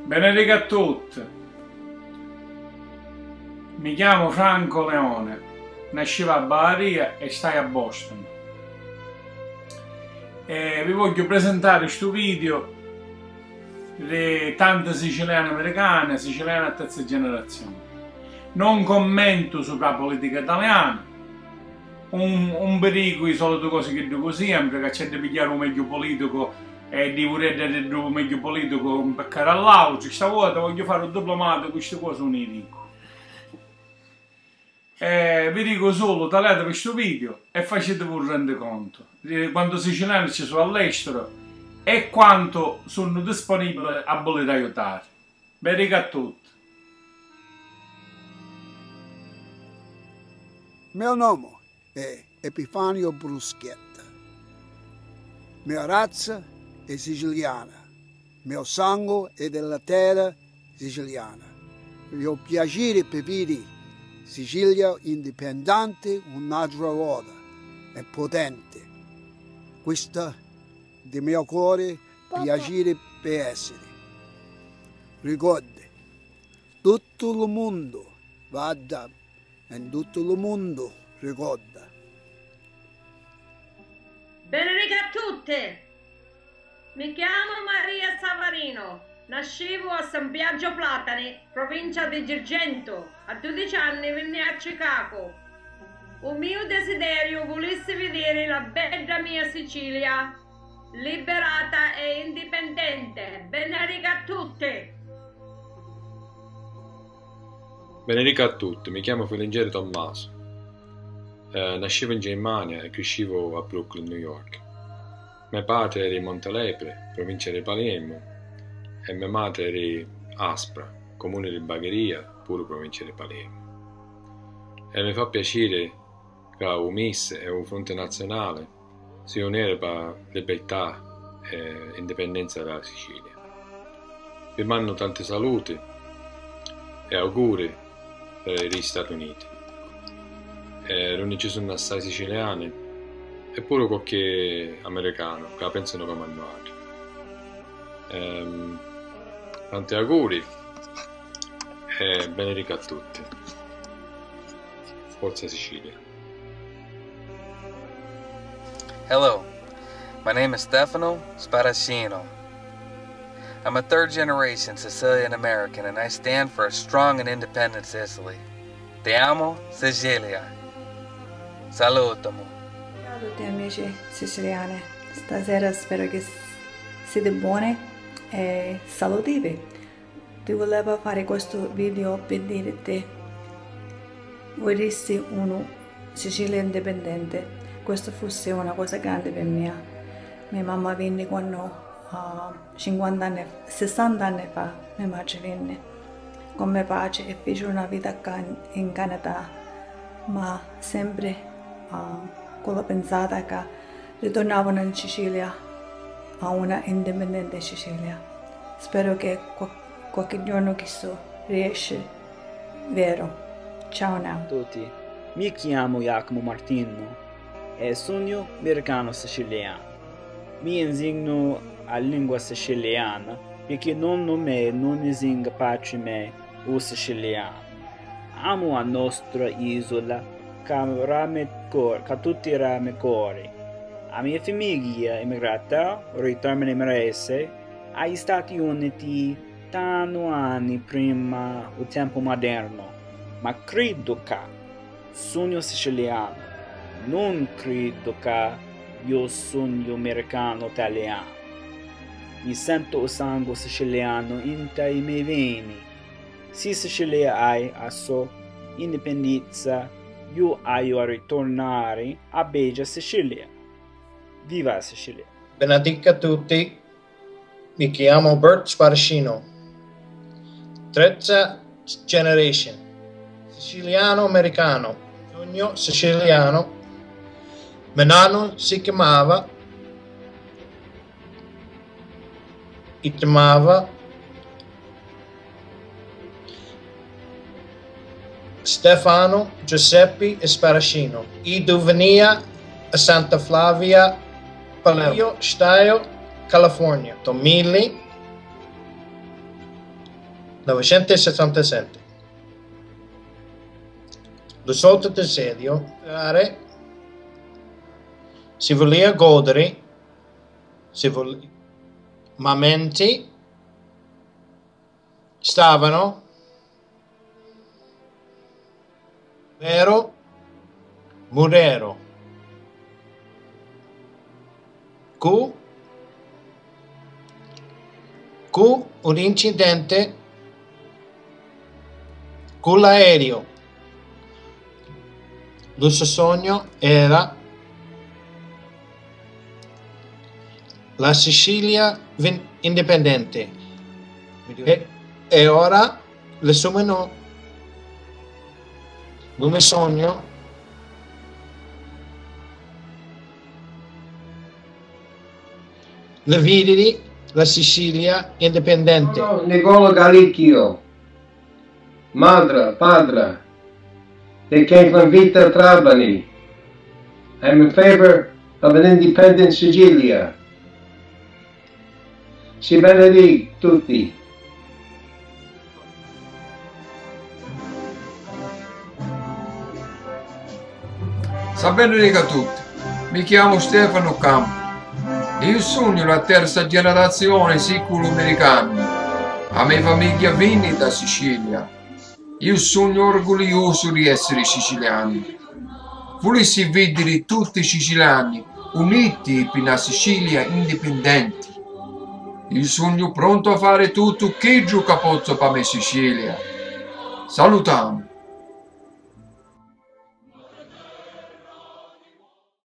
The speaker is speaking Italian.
Benedica a tutti, mi chiamo Franco Leone, nascevo a Bavaria e stai a Boston. Vi voglio presentare questo video di tante siciliane americane, siciliane a terza generazione. Non commento sulla politica italiana, un pericolo, le solite cose che dico sempre, che c'è da pigliare un meglio politico e di voler dare un meglio politico un peccare all'altro. Stavolta voglio fare un diplomato, queste cose non le dico. Vi dico solo, tagliate questo video e facetevi un rendiconto di quanto siciliani ci sono all'estero e quanto sono disponibili a voler aiutare. Benedica a tutti. Mio nome è Epifanio Bruschetta. Mia razza è siciliana. Mio sangue è della terra siciliana. Io ho piacere per vedere Sicilia indipendente un'altra volta e potente. Questo di mio cuore piacere per essere. Ricordi, tutto il mondo vada e tutto il mondo ricorda. Benedica a tutti! Mi chiamo Maria Savarino, nascevo a San Biagio Platani, provincia di Girgento. A 12 anni venni a Chicago. Un mio desiderio volesse vedere la bella mia Sicilia liberata e indipendente. Benedica a tutti! Benedica a tutti, mi chiamo Filingieri Tommaso. Nascevo in Germania e crescevo a Brooklyn, New York. Mio padre era in Montelepre, provincia di Palermo, e mia madre era in Aspra, comune di Bagheria, pure provincia di Palermo. E mi fa piacere che UMIS e un fronte nazionale si unire per libertà e indipendenza della Sicilia. Vi mando tanti saluti e auguri per gli Stati Uniti. Non ci sono assai siciliani e pure qualche americano che la pensano come noi. Tanti auguri e benedica a tutti. Forza Sicilia. Hello, my name is Stefano Sparacino. I'm a third generation Sicilian American and I stand for a strong and independent Sicily. Ti amo, Sicilia. Salutami. Ciao a tutti amici siciliani, stasera spero che siete buoni e salutivi. Ti volevo fare questo video per dirti, vorresti una Sicilia indipendente, questo fosse una cosa grande per me. Mia mamma venne quando 50 anni, 60 anni fa, mia madre venne con mio padre e fece una vita qua in Canada, ma sempre con la pensata che ritornavano in Sicilia a una indipendente Sicilia. Spero che qualche giorno questo riesce vero. Ciao now. Ciao a tutti, mi chiamo Giacomo Martino e sono americano siciliano. Mi insegno la lingua siciliana perché nonno me non insegna padre me o siciliano. Amo la nostra isola che tutti rame cuore. La mia famiglia immigrata ritorna in Marese agli Stati Uniti tanti anni prima del tempo moderno, ma credo che sono siciliano, non credo che io sono americano italiano. Mi sento il sangue siciliano in i miei veni. Se Sicilia ha la sua indipendenza, io voglio ritornare a bella Sicilia. Viva Sicilia! Benedica a tutti, mi chiamo Bert Sparacino, terza generation, siciliano-americano, sogno siciliano, mio nonno si chiamava Stefano Giuseppe Sparacino. Io venia a Santa Flavia, Palermo. Io staio California. Tomili 1967. Risolto il serio, si voleva godere, ma menti stavano vero murero cu un incidente con l'aereo. Il suo sogno era la Sicilia indipendente e ora le sue no. Il mio sogno le vidi la Sicilia indipendente. Nicola Galicchio, madre, padre, they came from Vita Trapani. I'm in favor of an independent Sicilia. Si benedica tutti. Sa benedica tutti. Mi chiamo Stefano Campo. Io sogno la terza generazione siculo-americana. La mia famiglia viene da Sicilia. Io sono orgoglioso di essere siciliano. Volessi vedere tutti i siciliani uniti per una Sicilia indipendente. Io sono pronto a fare tutto che gioca pozzo per me Sicilia. Salutiamo.